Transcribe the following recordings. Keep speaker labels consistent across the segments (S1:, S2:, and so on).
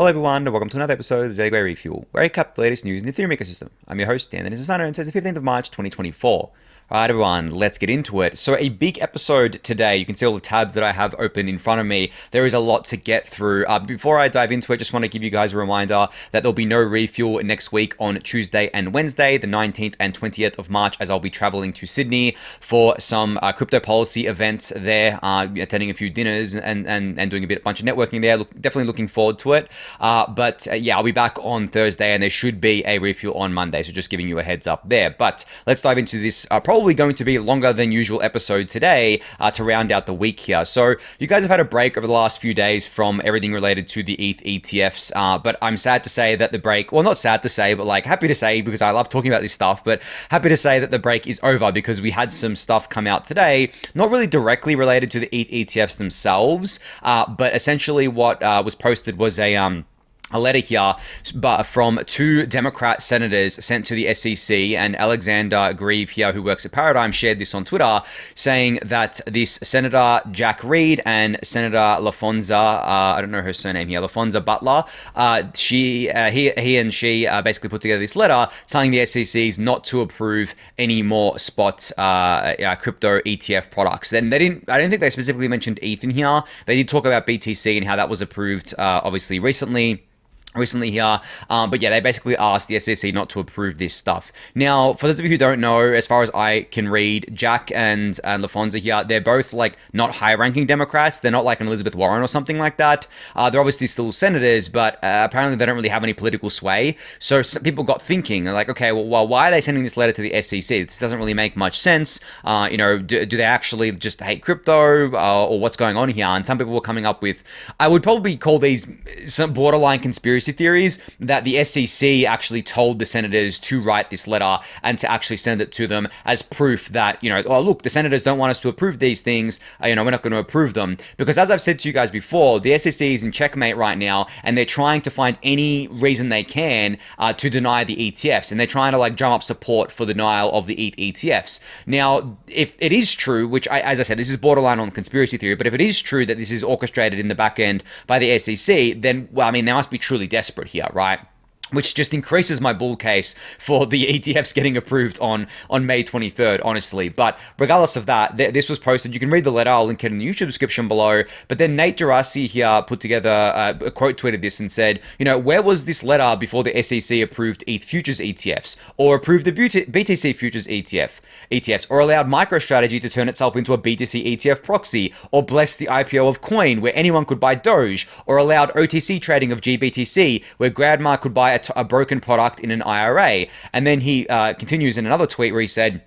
S1: Hello everyone, and welcome to another episode of the Daily Gwei Refuel, where I recap the latest news in the Ethereum ecosystem. I'm your host, Anthony Sassano, and it's the 15th of March, 2024. Alright everyone, let's get into it. So a big episode today. You can see all the tabs that I have open in front of me. There is a lot to get through. Before I dive into it, just want to give you guys a reminder that there'll be no refuel next week on Tuesday and Wednesday, the 19th and 20th of March, as I'll be traveling to Sydney for some crypto policy events there, attending a few dinners and doing a bunch of networking there. Definitely looking forward to it. Yeah, I'll be back on Thursday, and there should be a refuel on Monday. So just giving you a heads up there. But let's dive into this probably going to be a longer than usual episode today to round out the week here. So you guys have had a break over the last few days from everything related to the ETH ETFs, but I'm sad to say that the break, well, not sad to say, but like happy to say, because I love talking about this stuff, but happy to say that the break is over because we had some stuff come out today, not really directly related to the ETH ETFs themselves, but essentially what was posted was a letter here from two Democrat senators sent to the SEC, and Alexander Grieve here, who works at Paradigm, shared this on Twitter, saying that this Senator Jack Reed and Senator LaFonza, I don't know her surname here, LaFonza Butler, he and she basically put together this letter telling the SECs not to approve any more spot crypto ETF products. Then I don't think they specifically mentioned ETH in here. They did talk about BTC and how that was approved, obviously recently here, but yeah, they basically asked the SEC not to approve this stuff. Now, for those of you who don't know, as far as I can read, Jack and LaFonza here, they're both like not high-ranking Democrats. They're not like an Elizabeth Warren or something like that. They're obviously still senators, but apparently they don't really have any political sway. So some people got thinking, like, okay, well, why are they sending this letter to the SEC? This doesn't really make much sense. Do they actually just hate crypto, or what's going on here? And some people were coming up with, I would probably call these some borderline conspiracy theories, that the SEC actually told the senators to write this letter and to actually send it to them as proof that, oh, look, the senators don't want us to approve these things, we're not going to approve them. Because as I've said to you guys before, the SEC is in checkmate right now, and they're trying to find any reason they can to deny the ETFs, and they're trying to like drum up support for the denial of the ETH ETFs. Now, if it is true, which as I said, this is borderline on conspiracy theory, but if it is true that this is orchestrated in the back end by the SEC, then, well, I mean, they must be truly desperate here, right? Which just increases my bull case for the ETFs getting approved on May 23rd, honestly. But regardless of that, this was posted. You can read the letter. I'll link it in the YouTube description below. But then Nate Gerasi here put together, quote tweeted this and said, where was this letter before the SEC approved ETH futures ETFs, or approved the BTC futures ETFs, or allowed MicroStrategy to turn itself into a BTC ETF proxy, or blessed the IPO of Coin, where anyone could buy Doge, or allowed OTC trading of GBTC, where Grandma could buy a broken product in an IRA. And then he continues in another tweet where he said,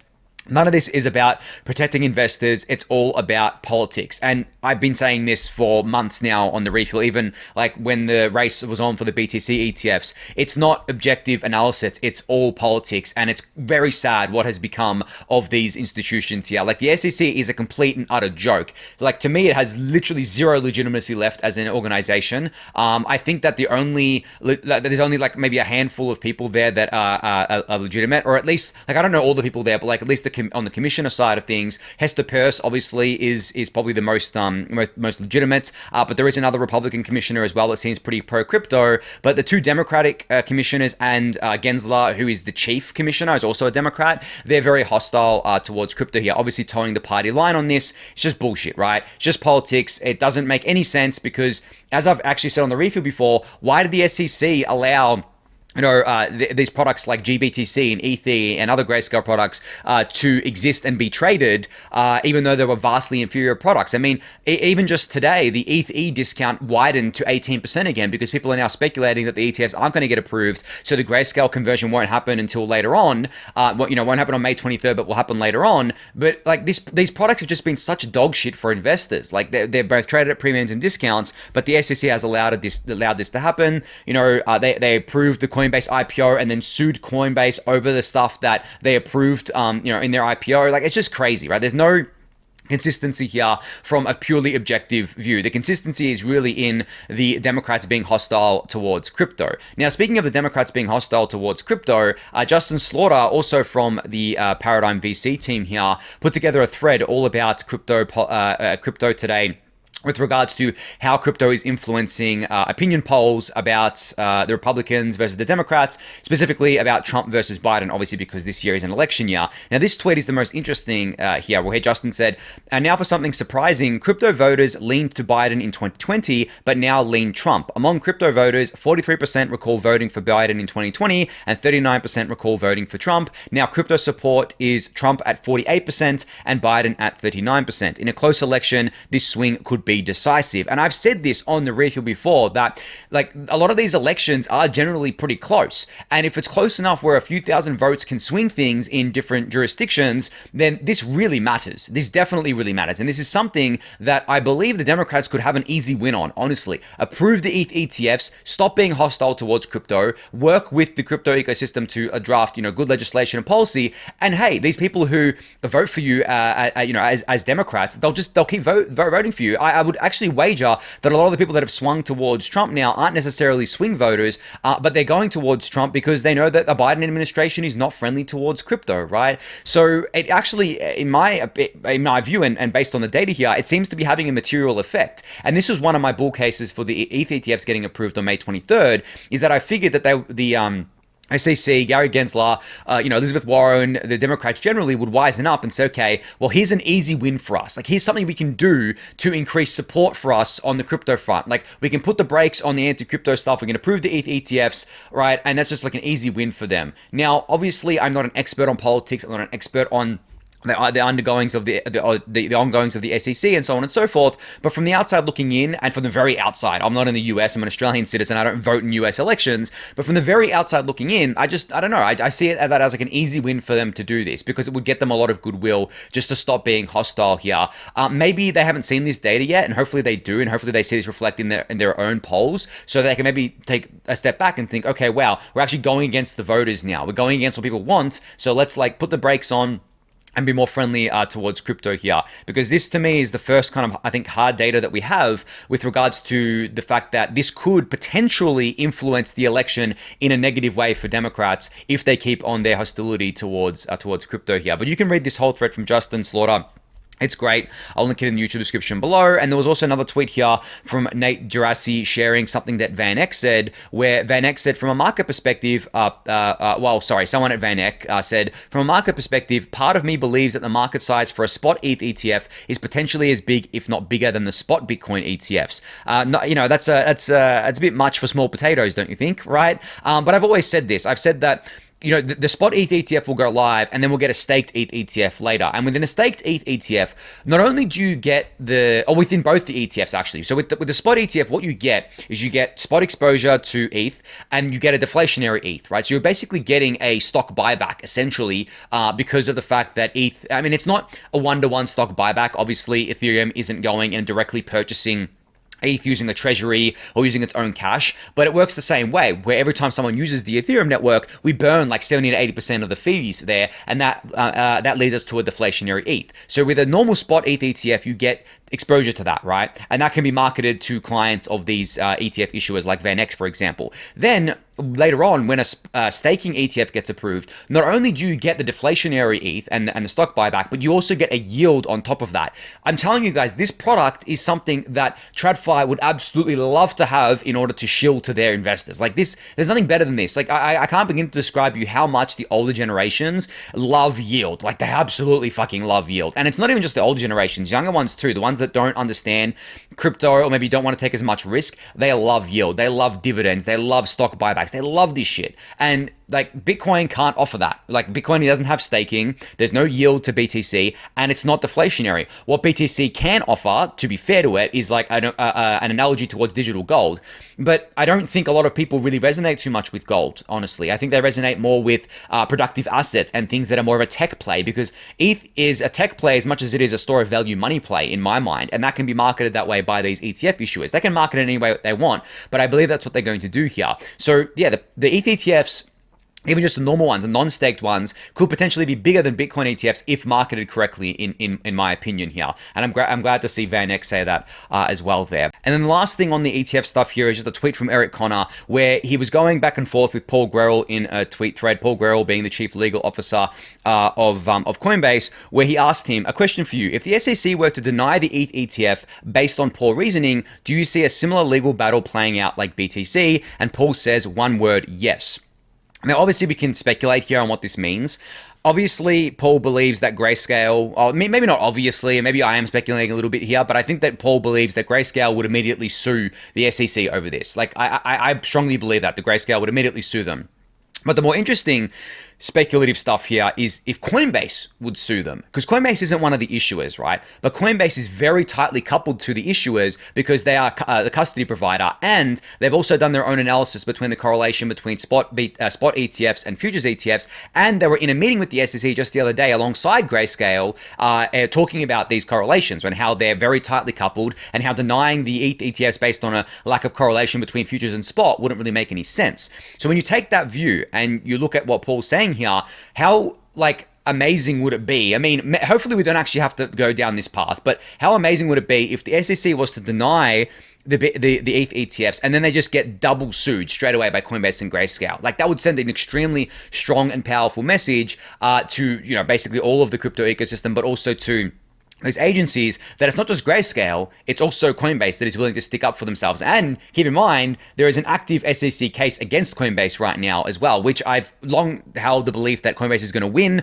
S1: none of this is about protecting investors. It's all about politics. And I've been saying this for months now on the refuel, even like when the race was on for the BTC ETFs. It's not objective analysis. It's all politics. And it's very sad what has become of these institutions here. Like the SEC is a complete and utter joke. Like to me, it has literally zero legitimacy left as an organization. I think that there's only like maybe a handful of people there that are legitimate, or at least, like, I don't know all the people there, but like at least on the commissioner side of things, Hester Peirce obviously is probably the most legitimate, but there is another Republican commissioner as well that seems pretty pro-crypto. But the two Democratic commissioners and Gensler, who is the chief commissioner, is also a Democrat. They're very hostile towards crypto here, obviously towing the party line on this. It's just bullshit, right? It's just politics. It doesn't make any sense because, as I've actually said on the refuel before, why did the SEC allow these products like GBTC and ETH and other grayscale products to exist and be traded, even though they were vastly inferior products? I mean, even just today, the ETH discount widened to 18% again because people are now speculating that the ETFs aren't going to get approved, so the grayscale conversion won't happen until later on. Won't happen on May 23rd, but will happen later on. But like these products have just been such dog shit for investors. Like they're both traded at premiums and discounts, but the SEC has allowed this to happen. They approved the Coinbase IPO and then sued Coinbase over the stuff that they approved, in their IPO. Like, it's just crazy, right? There's no consistency here from a purely objective view. The consistency is really in the Democrats being hostile towards crypto. Now, speaking of the Democrats being hostile towards crypto, Justin Slaughter, also from the Paradigm VC team here, put together a thread all about crypto today with regards to how crypto is influencing opinion polls about the Republicans versus the Democrats, specifically about Trump versus Biden, obviously because this year is an election year. Now, this tweet is the most interesting here, where Justin said, and now for something surprising, crypto voters leaned to Biden in 2020, but now lean Trump. Among crypto voters, 43% recall voting for Biden in 2020, and 39% recall voting for Trump. Now, crypto support is Trump at 48% and Biden at 39%. In a close election, this swing could be decisive. And I've said this on the Refuel before, that like a lot of these elections are generally pretty close. And if it's close enough where a few thousand votes can swing things in different jurisdictions, then this really matters. This definitely really matters. And this is something that I believe the Democrats could have an easy win on, honestly. Approve the ETH ETFs, stop being hostile towards crypto, work with the crypto ecosystem to draft, good legislation and policy. And hey, these people who vote for you, as Democrats, they'll keep voting for you. I would actually wager that a lot of the people that have swung towards Trump now aren't necessarily swing voters, but they're going towards Trump because they know that the Biden administration is not friendly towards crypto, right? So it actually, in my view, and based on the data here, it seems to be having a material effect. And this was one of my bull cases for the ETH ETFs getting approved on May 23rd, is that I figured that the SEC, Gary Gensler, Elizabeth Warren, the Democrats generally would wisen up and say, okay, well, here's an easy win for us. Like, here's something we can do to increase support for us on the crypto front. Like, we can put the brakes on the anti-crypto stuff. We can approve the ETH ETFs, right? And that's just like an easy win for them. Now, obviously, I'm not an expert on politics. I'm not an expert on the undergoings of the ongoings of the SEC and so on and so forth. But from the outside looking in, and from the very outside, I'm not in the US, I'm an Australian citizen, I don't vote in US elections, but from the very outside looking in, I don't know, I see it that as like an easy win for them to do this, because it would get them a lot of goodwill just to stop being hostile here. Maybe they haven't seen this data yet, and hopefully they do, and hopefully they see this reflect in their own polls, so they can maybe take a step back and think, okay, wow, we're actually going against the voters now. We're going against what people want, so let's like put the brakes on and be more friendly towards crypto here. Because this, to me, is the first kind of, I think, hard data that we have with regards to the fact that this could potentially influence the election in a negative way for Democrats if they keep on their hostility towards crypto here. But you can read this whole thread from Justin Slaughter. It's great. I'll link it in the YouTube description below. And there was also another tweet here from Nate Gerasi sharing something that Van Eck said, where Van Eck said, from a market perspective, someone at Van Eck said, from a market perspective, part of me believes that the market size for a spot ETH ETF is potentially as big, if not bigger, than the spot Bitcoin ETFs. That's a bit much for small potatoes, don't you think? Right? But I've always said this. I've said that the spot ETH ETF will go live, and then we'll get a staked ETH ETF later. And within a staked ETH ETF, not only do you get within both the ETFs actually. So with the spot ETF, what you get is you get spot exposure to ETH, and you get a deflationary ETH, right? So you're basically getting a stock buyback essentially because of the fact that ETH, I mean, it's not a one-to-one stock buyback. Obviously, Ethereum isn't going and directly purchasing ETH using a treasury or using its own cash, but it works the same way, where every time someone uses the Ethereum network, we burn like 70 to 80% of the fees there, and that leads us to a deflationary ETH. So with a normal spot ETH ETF, you get exposure to that, right? And that can be marketed to clients of these ETF issuers like VanEck, for example. Then later on, when a staking ETF gets approved, not only do you get the deflationary ETH and the stock buyback, but you also get a yield on top of that. I'm telling you guys, this product is something that TradFi would absolutely love to have in order to shill to their investors. Like this, there's nothing better than this. Like I can't begin to describe you how much the older generations love yield. Like they absolutely fucking love yield. And it's not even just the older generations, younger ones too, the ones that don't understand crypto or maybe don't want to take as much risk. They love yield. They love dividends. They love stock buybacks. They love this shit. And like Bitcoin can't offer that. Like Bitcoin doesn't have staking. There's no yield to BTC, and it's not deflationary. What BTC can offer, to be fair to it, is like an analogy towards digital gold. But I don't think a lot of people really resonate too much with gold, honestly. I think they resonate more with productive assets and things that are more of a tech play, because ETH is a tech play as much as it is a store of value money play in my mind. And that can be marketed that way by these ETF issuers. They can market it any way they want, but I believe that's what they're going to do here. So yeah, the ETH ETFs, even just the normal ones, the non-staked ones, could potentially be bigger than Bitcoin ETFs if marketed correctly, in my opinion here. And I'm glad to see Van Eck say that as well there. And then the last thing on the ETF stuff here is just a tweet from Eric Connor, where he was going back and forth with Paul Grewal in a tweet thread. Paul Grewal being the chief legal officer of Coinbase, where he asked him, a question for you: if the SEC were to deny the ETH ETF based on poor reasoning, do you see a similar legal battle playing out like BTC? And Paul says, one word, yes. Now, obviously, we can speculate here on what this means. Obviously, Paul believes that Grayscale, or maybe not obviously, maybe I am speculating a little bit here, but I think that Paul believes that Grayscale would immediately sue the SEC over this. Like, I strongly believe that the Grayscale would immediately sue them. But the more interesting speculative stuff here is if Coinbase would sue them, because Coinbase isn't one of the issuers, right? But Coinbase is very tightly coupled to the issuers because they are the custody provider, and they've also done their own analysis between the correlation between spot ETFs and futures ETFs, and they were in a meeting with the SEC just the other day alongside Grayscale, talking about these correlations and how they're very tightly coupled, and how denying the ETH ETFs based on a lack of correlation between futures and spot wouldn't really make any sense. So when you take that view and you look at what Paul's saying here, how amazing would it be? I mean, hopefully we don't actually have to go down this path, but how amazing would it be if the SEC was to deny the ETH ETFs and then they just get double sued straight away by Coinbase and Grayscale? Like, that would send an extremely strong and powerful message to, basically all of the crypto ecosystem, but also to those agencies, that it's not just Grayscale, it's also Coinbase that is willing to stick up for themselves. And keep in mind, there is an active SEC case against Coinbase right now as well, which I've long held the belief that Coinbase is going to win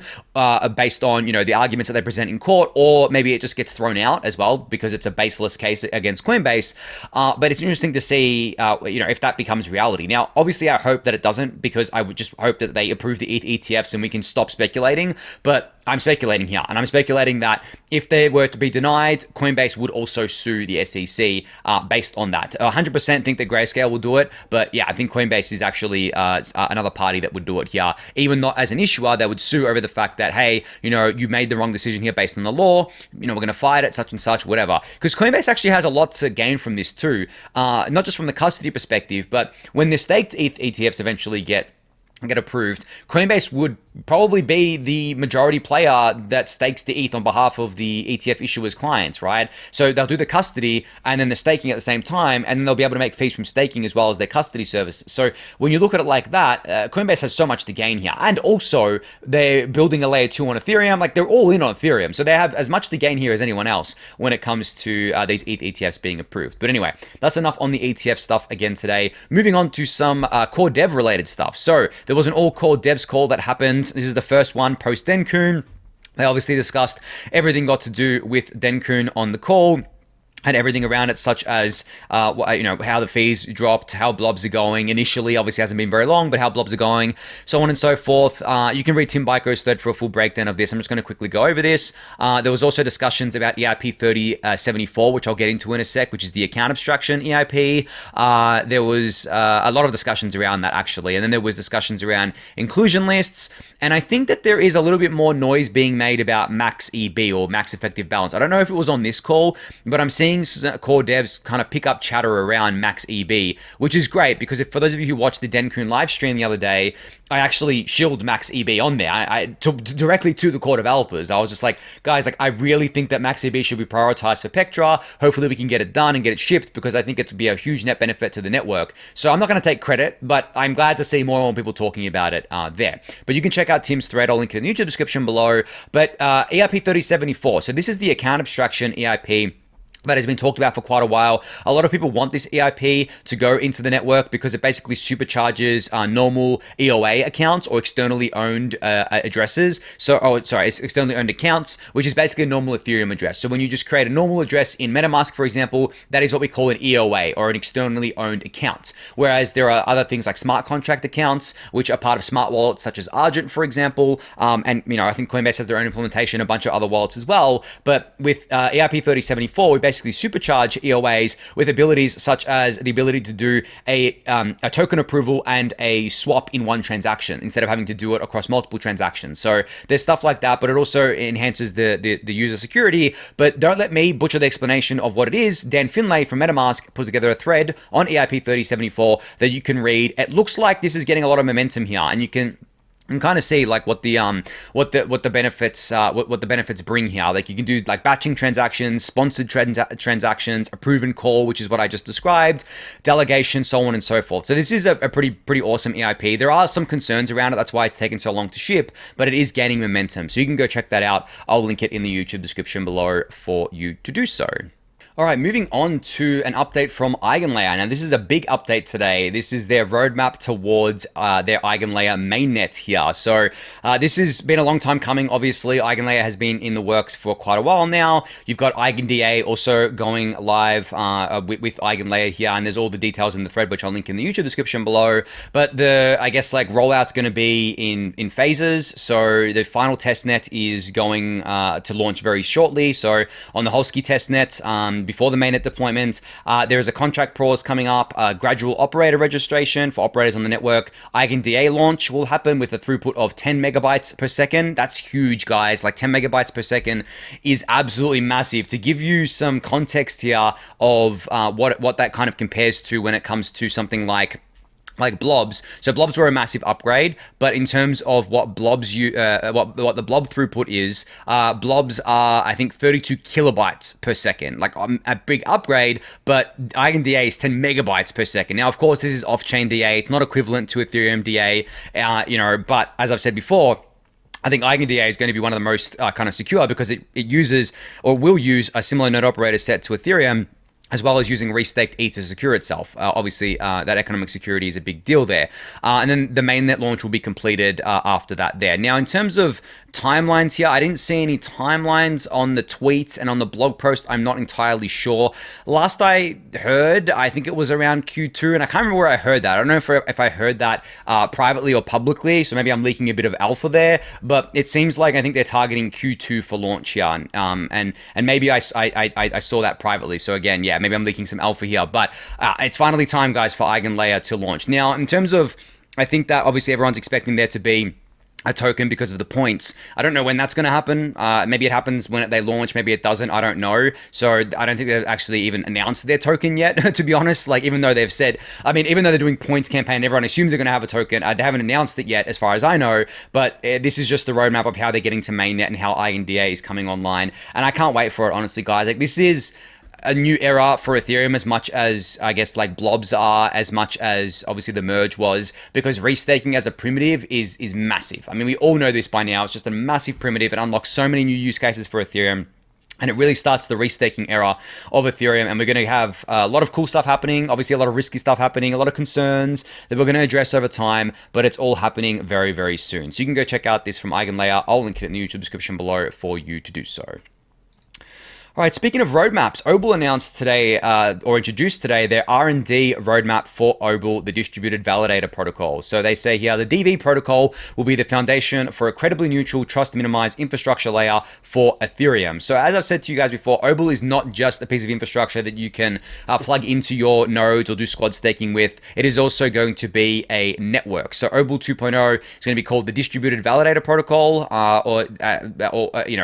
S1: based on, the arguments that they present in court, or maybe it just gets thrown out as well because it's a baseless case against Coinbase. But it's interesting to see, if that becomes reality. Now, obviously, I hope that it doesn't, because I would just hope that they approve the ETH ETFs and we can stop speculating. But I'm speculating here, and I'm speculating that if they were to be denied, Coinbase would also sue the SEC based on that. 100% think that Grayscale will do it, but yeah, I think Coinbase is actually another party that would do it here. Even not as an issuer, they would sue over the fact that, hey, you made the wrong decision here based on the law, we're going to fight it, such and such, whatever. Because Coinbase actually has a lot to gain from this too, not just from the custody perspective, but when the staked ETH ETFs eventually get approved, Coinbase would probably be the majority player that stakes the ETH on behalf of the ETF issuers' clients, right? So they'll do the custody and then the staking at the same time, and then they'll be able to make fees from staking as well as their custody service. So when you look at it like that, Coinbase has so much to gain here. And also, they're building a layer 2 on Ethereum. Like, they're all in on Ethereum. So they have as much to gain here as anyone else when it comes to these ETH ETFs being approved. But anyway, that's enough on the ETF stuff again today. Moving on to some core dev related stuff. So there was an all core devs call that happened. This is the first one post Dencun. They obviously discussed everything got to do with Dencun on the call, and everything around it, such as, how the fees dropped, how blobs are going. Initially, obviously hasn't been very long, but how blobs are going, so on and so forth. You can read Tim Byko's thread for a full breakdown of this. I'm just going to quickly go over this. There was also discussions about EIP 3074, which I'll get into in a sec, which is the account abstraction EIP. There was a lot of discussions around that, actually. And then there was discussions around inclusion lists. And I think that there is a little bit more noise being made about max EB, or max effective balance. I don't know if it was on this call, but I'm seeing core devs kind of pick up chatter around max EB, which is great, because for those of you who watched the Dencun live stream the other day, I actually shilled max EB on there. I directly to the core developers. I was just like, guys, I really think that max EB should be prioritized for Pectra. Hopefully we can get it done and get it shipped, because I think it would be a huge net benefit to the network. So I'm not going to take credit, but I'm glad to see more and more people talking about it there. But you can check out Tim's thread. I'll link it in the YouTube description below. But EIP 3074. So this is the account abstraction EIP that has been talked about for quite a while. A lot of people want this EIP to go into the network because it basically supercharges normal EOA accounts, or externally owned addresses. It's externally owned accounts, which is basically a normal Ethereum address. So when you just create a normal address in MetaMask, for example, that is what we call an EOA, or an externally owned account. Whereas there are other things like smart contract accounts, which are part of smart wallets such as Argent, for example. And I think Coinbase has their own implementation, a bunch of other wallets as well. But with EIP 3074, we basically supercharge EOAs with abilities such as the ability to do a token approval and a swap in one transaction, instead of having to do it across multiple transactions. So there's stuff like that, but it also enhances the user security. But don't let me butcher the explanation of what it is. Dan Finlay from MetaMask put together a thread on EIP 3074 that you can read. It looks like this is getting a lot of momentum here, and you can and kind of see like what the benefits what the benefits bring here. Like you can do like batching transactions, sponsored transactions, a proven call, which is what I just described, delegation, so on and so forth. So this is a pretty awesome EIP. There are some concerns around it. That's why it's taken so long to ship, but it is gaining momentum. So you can go check that out. I'll link it in the YouTube description below for you to do so. All right, moving on to an update from EigenLayer. Now, this is a big update today. This is their roadmap towards their EigenLayer Mainnet here. So this has been a long time coming. Obviously, EigenLayer has been in the works for quite a while now. You've got EigenDA also going live with EigenLayer here, and there's all the details in the thread, which I'll link in the YouTube description below. But the, I guess, like rollout's going to be in phases. So the final testnet is going to launch very shortly. So on the Holsky testnet, before the mainnet deployment, there is a contract pause coming up, gradual operator registration for operators on the network. EigenDA launch will happen with a throughput of 10 megabytes per second. That's huge, guys. Like 10 megabytes per second is absolutely massive. To give you some context here of what that kind of compares to when it comes to something like Blobs. So Blobs were a massive upgrade, but in terms of what Blobs what the Blob throughput is, Blobs are, I think, 32 kilobytes per second, like a big upgrade, but EigenDA is 10 megabytes per second. Now, of course, this is off-chain DA. It's not equivalent to Ethereum DA, but as I've said before, I think EigenDA is going to be one of the most kind of secure because it uses or will use a similar node operator set to Ethereum, as well as using restaked ETH to secure itself. Obviously, that economic security is a big deal there. And then the mainnet launch will be completed after that there. Now, in terms of timelines here, I didn't see any timelines on the tweets and on the blog post. I'm not entirely sure. Last I heard, I think it was around Q2, and I can't remember where I heard that. I don't know if I heard that privately or publicly, so maybe I'm leaking a bit of alpha there, but it seems like I think they're targeting Q2 for launch here. And maybe I saw that privately. So again, yeah, maybe I'm leaking some alpha here, but it's finally time, guys, for EigenLayer to launch. Now, in terms of, I think that obviously everyone's expecting there to be a token because of the points. I don't know when that's going to happen. Maybe it happens when they launch. Maybe it doesn't. I don't know. So I don't think they've actually even announced their token yet, to be honest. Like, even though they've said, I mean, even though they're doing points campaign, everyone assumes they're going to have a token. They haven't announced it yet, as far as I know. But this is just the roadmap of how they're getting to mainnet and how EigenDA is coming online. And I can't wait for it, honestly, guys. Like, this is a new era for Ethereum, as much as, I guess, like Blobs are, as much as obviously the merge was, because restaking as a primitive is massive. I mean, we all know this by now. It's just a massive primitive. It unlocks so many new use cases for Ethereum. And it really starts the restaking era of Ethereum. And we're going to have a lot of cool stuff happening, obviously a lot of risky stuff happening, a lot of concerns that we're going to address over time, but it's all happening very, very soon. So you can go check out this from EigenLayer. I'll link it in the YouTube description below for you to do so. All right, speaking of roadmaps, Obol announced today, or introduced today, their R&D roadmap for Obol, the distributed validator protocol. So they say here, the DV protocol will be the foundation for a credibly neutral, trust-minimized infrastructure layer for Ethereum. So as I've said to you guys before, Obol is not just a piece of infrastructure that you can plug into your nodes or do squad staking with. It is also going to be a network. So Obol 2.0 is going to be called the distributed validator protocol, or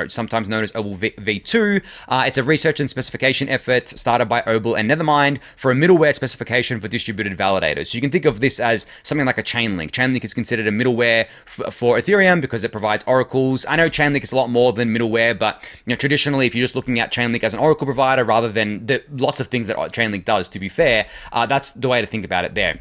S1: sometimes known as Obol V2. It's a research and specification effort started by Obol and Nethermind for a middleware specification for distributed validators. So you can think of this as something like a Chainlink. Chainlink is considered a middleware for Ethereum because it provides oracles. I know Chainlink is a lot more than middleware, but traditionally, if you're just looking at Chainlink as an oracle provider rather than the lots of things that Chainlink does, to be fair, that's the way to think about it there.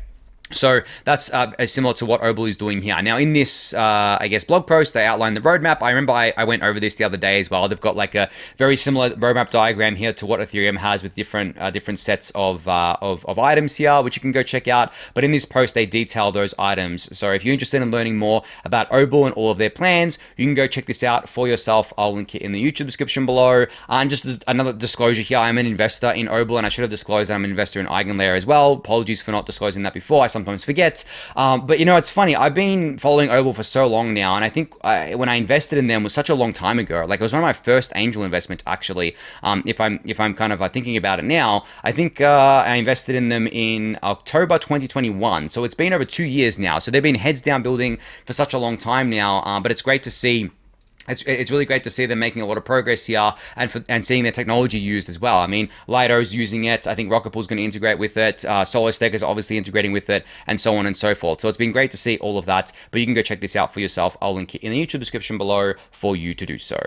S1: So that's similar to what Obol is doing here. Now, in this, I guess, blog post, they outline the roadmap. I remember I went over this the other day as well. They've got like a very similar roadmap diagram here to what Ethereum has with different sets of items here, which you can go check out. But in this post, they detail those items. So if you're interested in learning more about Obol and all of their plans, you can go check this out for yourself. I'll link it in the YouTube description below. And just another disclosure here, I'm an investor in Obol, and I should have disclosed that I'm an investor in EigenLayer as well. Apologies for not disclosing that before. I sometimes forget. But it's funny. I've been following Obol for so long now, and I think when I invested in them was such a long time ago. Like, it was one of my first angel investments, actually. If I'm kind of thinking about it now, I think I invested in them in October 2021. So it's been over 2 years now. So they've been heads down building for such a long time now. But it's great to see It's really great to see them making a lot of progress here and seeing their technology used as well. I mean, Lido's using it. I think Rocket Pool's going to integrate with it. Solo Staker's obviously integrating with it, and so on and so forth. So it's been great to see all of that. But you can go check this out for yourself. I'll link it in the YouTube description below for you to do so.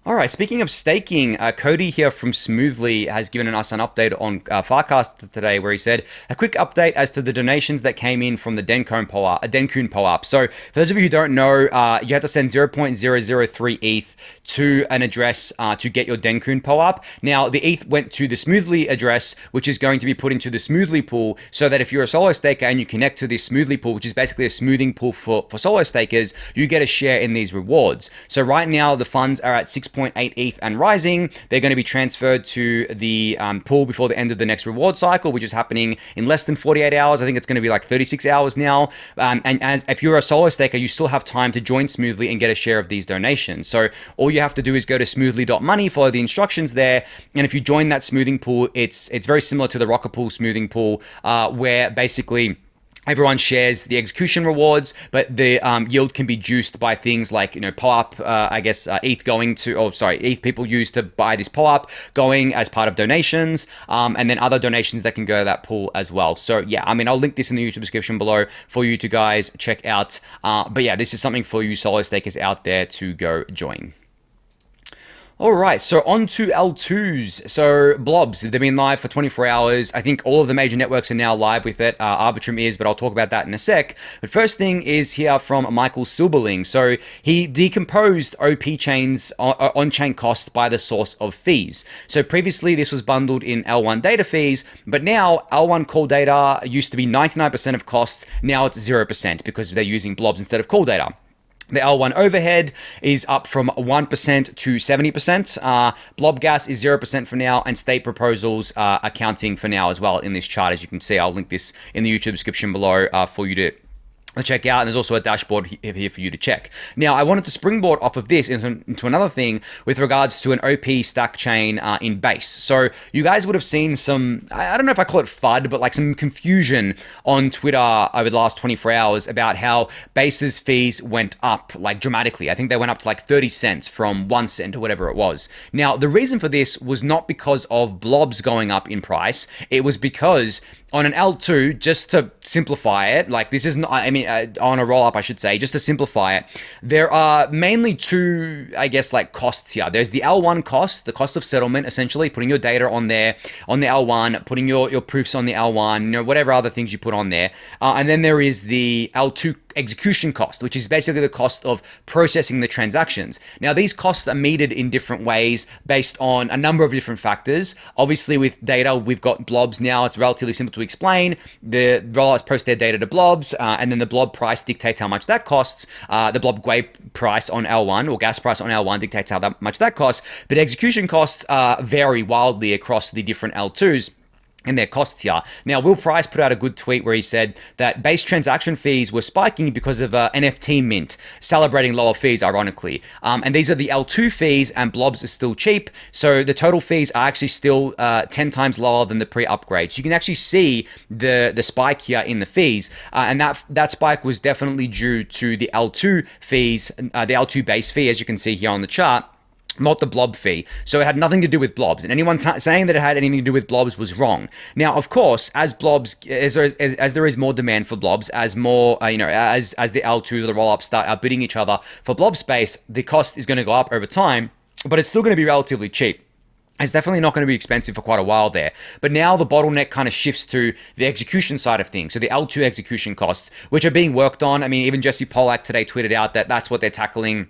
S1: All right, speaking of staking, Cody here from Smoothly has given us an update on Farcast today, where he said, a quick update as to the donations that came in from the Dencun POAP. So for those of you who don't know, you have to send 0.003 ETH to an address to get your Dencun POAP. Now, the ETH went to the Smoothly address, which is going to be put into the Smoothly pool, so that if you're a solo staker and you connect to this Smoothly pool, which is basically a smoothing pool for solo stakers, you get a share in these rewards. So right now, the funds are at 6.8 ETH and rising. They're going to be transferred to the pool before the end of the next reward cycle, which is happening in less than 48 hours. I think it's going to be like 36 hours now. And if you're a solo staker, you still have time to join Smoothly and get a share of these donations. So all you have to do is go to smoothly.money, follow the instructions there. And if you join that smoothing pool, it's very similar to the Rocket Pool smoothing pool, where basically everyone shares the execution rewards, but the yield can be juiced by things like, POAP, ETH going to, ETH people use to buy this POAP going as part of donations, and then other donations that can go to that pool as well. So yeah, I mean, I'll link this in the YouTube description below for you to guys check out. But yeah, this is something for you solo stakers out there to go join. All right, so on to L2s. So Blobs, they've been live for 24 hours. I think all of the major networks are now live with it. Arbitrum is, but I'll talk about that in a sec. But first thing is here from Michael Silberling. So he decomposed OP chains on-chain costs by the source of fees. So previously this was bundled in L1 data fees, but now L1 call data used to be 99% of costs. Now it's 0% because they're using Blobs instead of call data. The L1 overhead is up from 1% to 70%. Blob gas is 0% for now, and state proposals are accounting for now as well in this chart. As you can see, I'll link this in the YouTube description below for you to check out, and there's also a dashboard here for you to check. Now, I wanted to springboard off of this into another thing with regards to an OP stack chain in Base. So you guys would have seen some, I don't know if I call it FUD, but like some confusion on Twitter over the last 24 hours about how Base's fees went up like dramatically. I think they went up to like 30 cents from 1 cent or whatever it was. Now, the reason for this was not because of Blobs going up in price. It was because on an L2, just to simplify it, like this isn't, on a roll up, I should say, just to simplify it, there are mainly two, like costs here. There's the L1 cost, the cost of settlement, essentially putting your data on there, on the L1, putting your proofs on the L1, whatever other things you put on there. And then there is the L2 execution cost, which is basically the cost of processing the transactions. Now, these costs are metered in different ways based on a number of different factors. Obviously, with data, we've got Blobs now. It's relatively simple to explain. The rollouts post their data to Blobs, and then the Blob price dictates how much that costs. The Blob Gwei price on L1 or gas price on L1 dictates how much that costs. But execution costs vary wildly across the different L2s and their costs here. Now, Will Price put out a good tweet where he said that base transaction fees were spiking because of NFT mint, celebrating lower fees, ironically. And these are the L2 fees, and Blobs is still cheap. So the total fees are actually still 10 times lower than the pre-upgrade. So you can actually see the spike here in the fees. And that spike was definitely due to the L2 fees, the L2 base fee, as you can see here on the chart, not the Blob fee. So it had nothing to do with Blobs, and anyone saying that it had anything to do with Blobs was wrong. Now, of course, as Blobs, as there is more demand for Blobs, as more, as the L2s or the roll-ups start outbidding each other for Blob space, the cost is going to go up over time, but it's still going to be relatively cheap. It's definitely not going to be expensive for quite a while there. But now the bottleneck kind of shifts to the execution side of things. So the L2 execution costs, which are being worked on. I mean, even Jesse Pollack today tweeted out that that's what they're tackling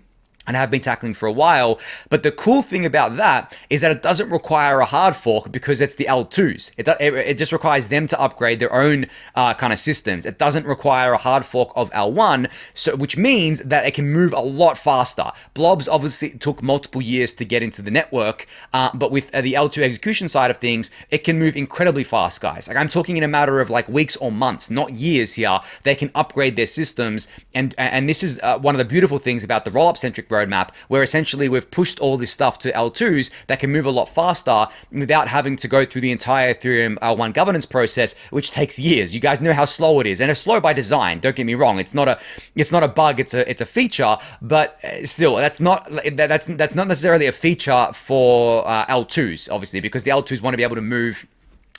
S1: and have been tackling for a while. But the cool thing about that is that it doesn't require a hard fork because it's the L2s. It just requires them to upgrade their own kind of systems. It doesn't require a hard fork of L1, which means that it can move a lot faster. Blobs obviously took multiple years to get into the network, but with the L2 execution side of things, it can move incredibly fast, guys. Like, I'm talking in a matter of like weeks or months, not years here. They can upgrade their systems, and this is one of the beautiful things about the roll-up centric roadmap, where essentially we've pushed all this stuff to L2s that can move a lot faster without having to go through the entire Ethereum L1 governance process, which takes years. You guys know how slow it is, and it's slow by design. Don't get me wrong; it's not a bug; it's a feature. But still, that's not necessarily a feature for L2s, obviously, because the L2s want to be able to move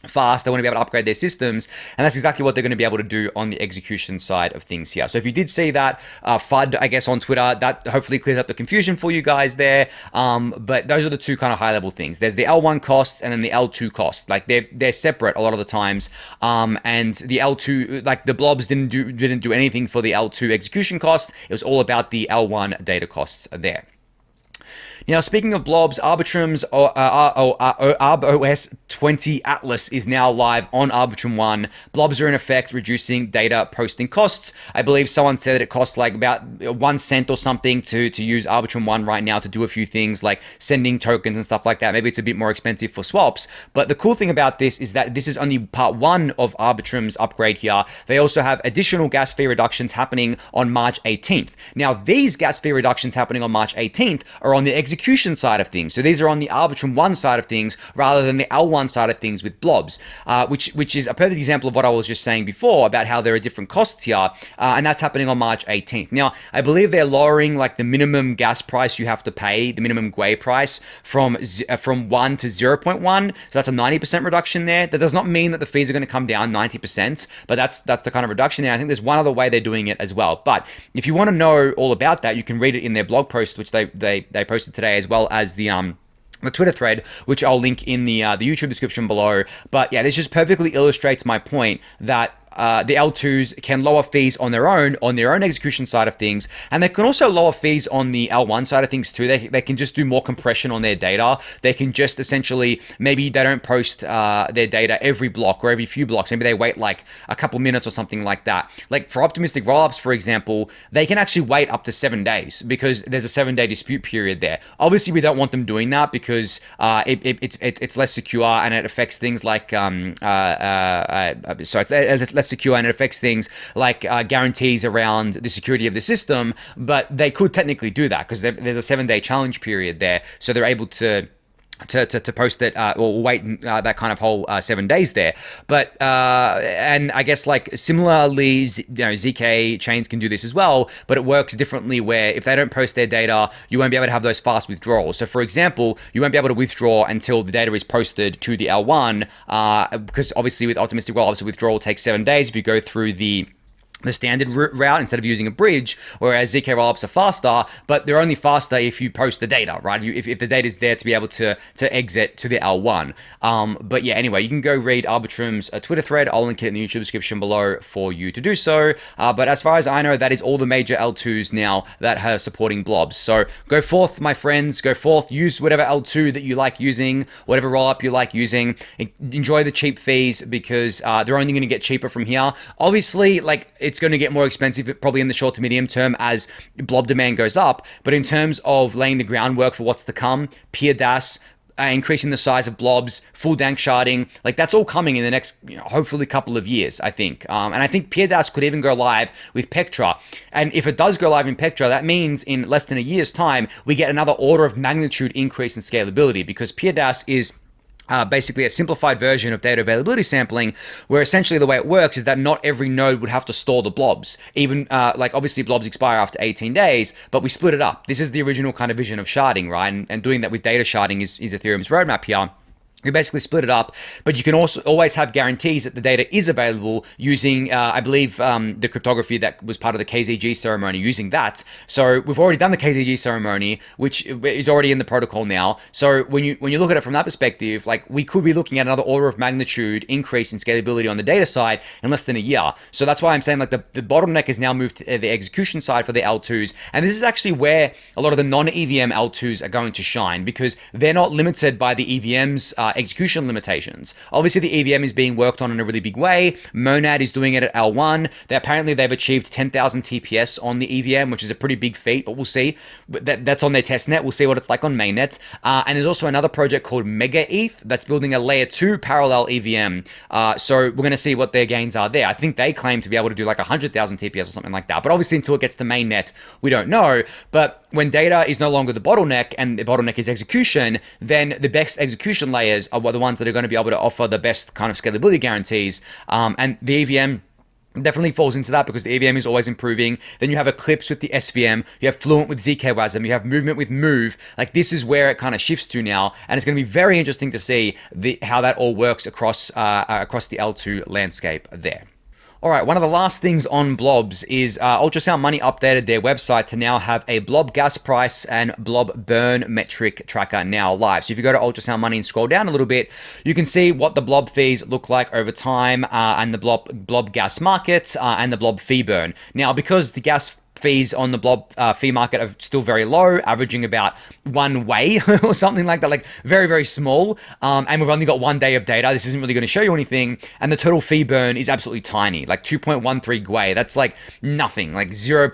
S1: fast. They want to be able to upgrade their systems, and that's exactly what they're going to be able to do on the execution side of things here. So if you did see that FUD, I guess, on Twitter, that hopefully clears up the confusion for you guys there. But those are the two kind of high level things. There's the L1 costs and then the L2 costs. Like they're separate a lot of the times. And the L2, like the blobs didn't do anything for the L2 execution costs. It was all about the L1 data costs there. Now, speaking of blobs, Arbitrum's ARBOS 20 Atlas is now live on Arbitrum 1. Blobs are in effect reducing data posting costs. I believe someone said that it costs like about 1 cent or something to use Arbitrum 1 right now to do a few things like sending tokens and stuff like that. Maybe it's a bit more expensive for swaps. But the cool thing about this is that this is only part 1 of Arbitrum's upgrade here. They also have additional gas fee reductions happening on March 18th. Now, these gas fee reductions happening on March 18th are on the execution side of things. So these are on the Arbitrum 1 side of things rather than the L1 side of things with blobs, which is a perfect example of what I was just saying before about how there are different costs here, and that's happening on March 18th. Now, I believe they're lowering like the minimum gas price you have to pay, the minimum Gwei price from 1 to 0.1, so that's a 90% reduction there. That does not mean that the fees are going to come down 90%, but that's the kind of reduction there. I think there's one other way they're doing it as well. But if you want to know all about that, you can read it in their blog post, which they posted today, as well as the Twitter thread, which I'll link in the YouTube description below. But yeah, this just perfectly illustrates my point that the L2s can lower fees on their own execution side of things, and they can also lower fees on the L1 side of things too. They can just do more compression on their data. They can just essentially, maybe they don't post their data every block or every few blocks. Maybe they wait like a couple minutes or something like that. Like for optimistic rollups, for example, they can actually wait up to 7 days because there's a 7-day dispute period there. Obviously, we don't want them doing that because it's less secure and it affects things like it's less secure and it affects things like guarantees around the security of the system, but they could technically do that because there's a 7-day challenge period there, so they're able to post it or wait that kind of whole 7 days there. But and I guess like similarly, ZK chains can do this as well, but it works differently where if they don't post their data, you won't be able to have those fast withdrawals. So for example, you won't be able to withdraw until the data is posted to the L1 because obviously with optimistic rollups, a withdrawal takes 7 days if you go through the standard route instead of using a bridge, whereas ZK rollups are faster, but they're only faster if you post the data, right? If the data is there to be able to exit to the L1. But yeah, anyway, you can go read Arbitrum's Twitter thread. I'll link it in the YouTube description below for you to do so. But as far as I know, that is all the major L2s now that are supporting blobs. So go forth, my friends, go forth, use whatever L2 that you like using, whatever rollup you like using. Enjoy the cheap fees because they're only going to get cheaper from here. Obviously, like it's going to get more expensive probably in the short to medium term as blob demand goes up. But in terms of laying the groundwork for what's to come, peer DAS, increasing the size of blobs, full dank sharding, like that's all coming in the next, hopefully couple of years, I think. And I think peer DAS could even go live with Pectra. And if it does go live in Pectra, that means in less than a year's time, we get another order of magnitude increase in scalability because peer DAS is basically a simplified version of data availability sampling, where essentially the way it works is that not every node would have to store the blobs. Even like obviously blobs expire after 18 days, but we split it up. This is the original kind of vision of sharding, right? And doing that with data sharding is Ethereum's roadmap here. You basically split it up, but you can also always have guarantees that the data is available using, I believe, the cryptography that was part of the KZG ceremony, using that. So we've already done the KZG ceremony, which is already in the protocol now. So when you look at it from that perspective, like we could be looking at another order of magnitude increase in scalability on the data side in less than a year. So that's why I'm saying like the bottleneck has now moved to the execution side for the L2s. And this is actually where a lot of the non-EVM L2s are going to shine because they're not limited by the EVM's execution limitations. Obviously, the EVM is being worked on in a really big way. Monad is doing it at L1. Apparently, they've achieved 10,000 TPS on the EVM, which is a pretty big feat, but we'll see. That's on their testnet. We'll see what it's like on mainnet. And there's also another project called Mega ETH that's building a layer 2 parallel EVM. So we're going to see what their gains are there. I think they claim to be able to do like 100,000 TPS or something like that. But obviously, until it gets to mainnet, we don't know. But when data is no longer the bottleneck and the bottleneck is execution, then the best execution layers are the ones that are going to be able to offer the best kind of scalability guarantees. And the EVM definitely falls into that because the EVM is always improving. Then you have Eclipse with the SVM, you have Fluent with ZK-WASM, you have Movement with Move. Like, this is where it kind of shifts to now, and it's going to be very interesting to see how that all works across the L2 landscape there. All right, one of the last things on Blobs is Ultrasound Money updated their website to now have a Blob gas price and Blob burn metric tracker now live. So if you go to Ultrasound Money and scroll down a little bit, you can see what the Blob fees look like over time and the Blob gas market and the Blob fee burn. Now, because the gas fees on the Blob fee market are still very low, averaging about 1 Gwei or something like that, like very, very small. And we've only got 1 day of data. This isn't really going to show you anything. And the total fee burn is absolutely tiny, like 2.13 Gwei. That's like nothing, like 0.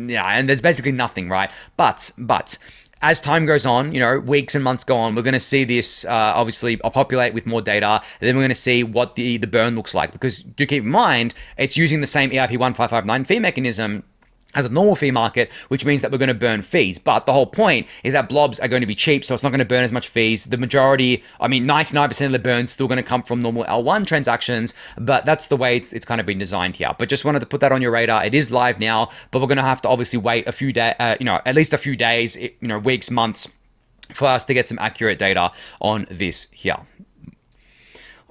S1: Yeah, and there's basically nothing, right? But as time goes on, weeks and months go on, we're going to see this obviously populate with more data. And then we're going to see what the burn looks like, because do keep in mind, it's using the same EIP 1559 fee mechanism as a normal fee market, which means that we're going to burn fees. But the whole point is that blobs are going to be cheap, so it's not going to burn as much fees. The majority, 99% of the burn's still going to come from normal L1 transactions, but that's the way it's kind of been designed here. But just wanted to put that on your radar. It is live now, but we're going to have to obviously wait a few days, at least a few days, weeks, months, for us to get some accurate data on this here.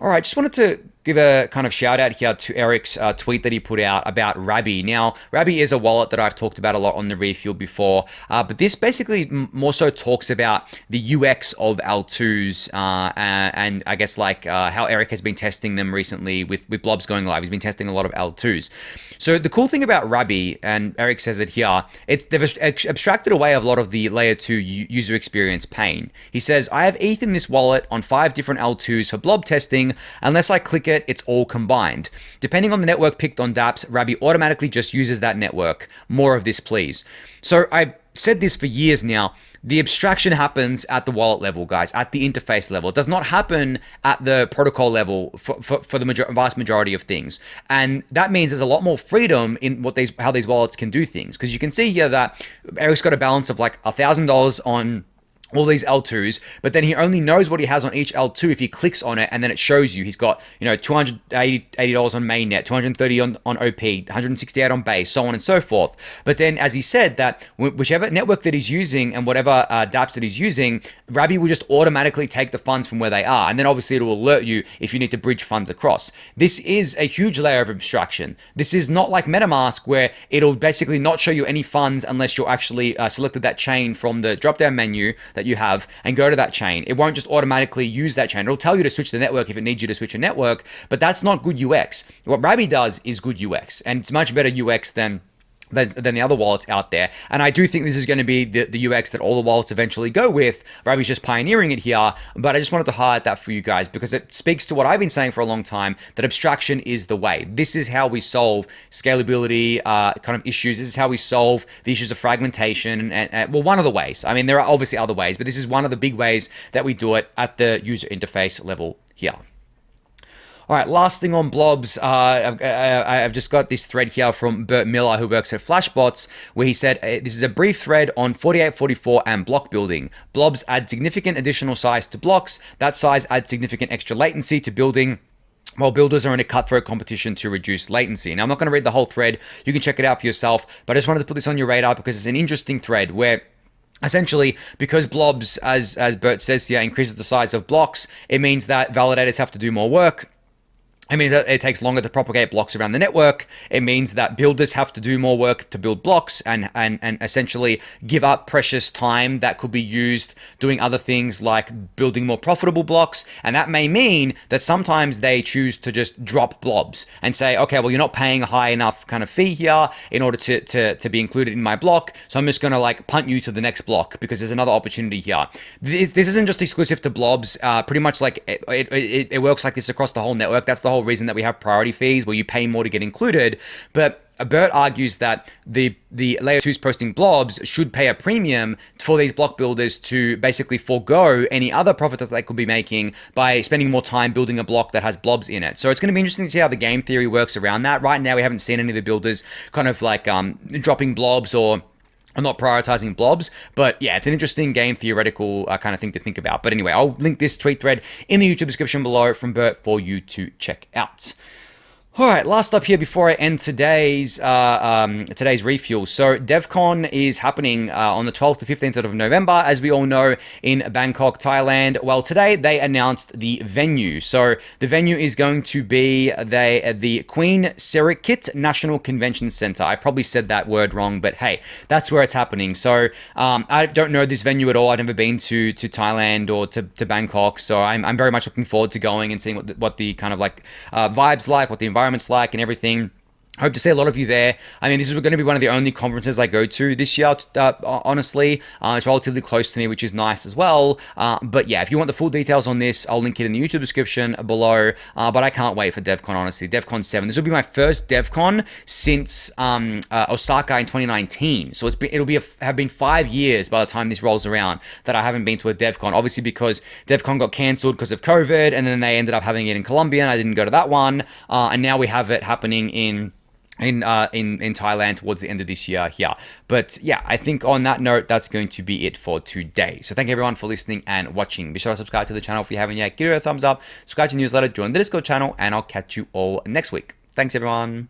S1: All right, just wanted to give a kind of shout out here to Eric's tweet that he put out about Rabby. Now, Rabby is a wallet that I've talked about a lot on the Refuel before, but this basically more so talks about the UX of L2s and I guess like how Eric has been testing them recently with Blobs going live. He's been testing a lot of L2s. So the cool thing about Rabby, and Eric says it here, they've abstracted away a lot of the layer 2 user experience pain. He says, I have ETH in this wallet on 5 different L2s for Blob testing. Unless I click it, it's all combined. Depending on the network picked on dApps, Rabby automatically just uses that network. More of this, please. So I've said this for years now. The abstraction happens at the wallet level, guys, at the interface level. It does not happen at the protocol level for the vast majority of things. And that means there's a lot more freedom in how these wallets can do things. Because you can see here that Eric's got a balance of like $1,000 on all these L2s, but then he only knows what he has on each L2 if he clicks on it, and then it shows you he's got, $280 on mainnet, $230 on OP, $168 on base, so on and so forth. But then, as he said, that whichever network that he's using and whatever dApps that he's using, Rabby will just automatically take the funds from where they are, and then obviously it will alert you if you need to bridge funds across. This is a huge layer of abstraction. This is not like MetaMask, where it'll basically not show you any funds unless you're actually selected that chain from the drop-down menu that you have and go to that chain. It won't just automatically use that chain. It'll tell you to switch the network if it needs you to switch a network, but that's not good UX. What Rabby does is good UX, and it's much better UX than the other wallets out there. And I do think this is going to be the UX that all the wallets eventually go with. Rabby's just pioneering it here, but I just wanted to highlight that for you guys because it speaks to what I've been saying for a long time, that abstraction is the way. This is how we solve scalability kind of issues. This is how we solve the issues of fragmentation and well, one of the ways. I mean, there are obviously other ways, but this is one of the big ways that we do it at the user interface level here. All right, last thing on Blobs, I've just got this thread here from Bert Miller, who works at Flashbots, where he said, this is a brief thread on 4844 and block building. Blobs add significant additional size to blocks. That size adds significant extra latency to building, while builders are in a cutthroat competition to reduce latency. Now, I'm not going to read the whole thread. You can check it out for yourself, but I just wanted to put this on your radar because it's an interesting thread where essentially, because Blobs, as Bert says here, increases the size of blocks, it means that validators have to do more work. It means that it takes longer to propagate blocks around the network. It means that builders have to do more work to build blocks and essentially give up precious time that could be used doing other things like building more profitable blocks. And that may mean that sometimes they choose to just drop blobs and say, okay, well, you're not paying a high enough kind of fee here in order to be included in my block. So I'm just going to like punt you to the next block because there's another opportunity here. This isn't just exclusive to blobs. Pretty much like it works like this across the whole network. That's the whole reason that we have priority fees where you pay more to get included. But Bert argues that the layer 2s posting blobs should pay a premium for these block builders to basically forego any other profit that they could be making by spending more time building a block that has blobs in it. So it's going to be interesting to see how the game theory works around that. Right now, we haven't seen any of the builders kind of like dropping blobs or I'm not prioritizing blobs, but yeah, it's an interesting game theoretical kind of thing to think about. But anyway, I'll link this tweet thread in the YouTube description below from Bert for you to check out. All right, last up here before I end today's refuel. So Devcon is happening on the 12th to 15th of November, as we all know, in Bangkok, Thailand. Well, today they announced the venue. So the venue is going to be the Queen Sirikit National Convention Center. I probably said that word wrong, but hey, that's where it's happening. So I don't know this venue at all. I've never been to Thailand or to Bangkok, so I'm very much looking forward to going and seeing what the kind of like vibes like, what the environment's like and everything. Hope to see a lot of you there. I mean, this is going to be one of the only conferences I go to this year, honestly. It's relatively close to me, which is nice as well. But yeah, if you want the full details on this, I'll link it in the YouTube description below. But I can't wait for Devcon, honestly. Devcon7. This will be my first Devcon since Osaka in 2019. So it'll have been 5 years by the time this rolls around that I haven't been to a Devcon. Obviously, because Devcon got cancelled because of COVID, and then they ended up having it in Colombia, and I didn't go to that one. And now we have it happening in Thailand towards the end of this year here. But yeah, I think on that note, that's going to be it for today. So thank you everyone for listening and watching. Be sure to subscribe to the channel if you haven't yet. Give it a thumbs up, subscribe to the newsletter, join the Discord channel, and I'll catch you all next week. Thanks everyone.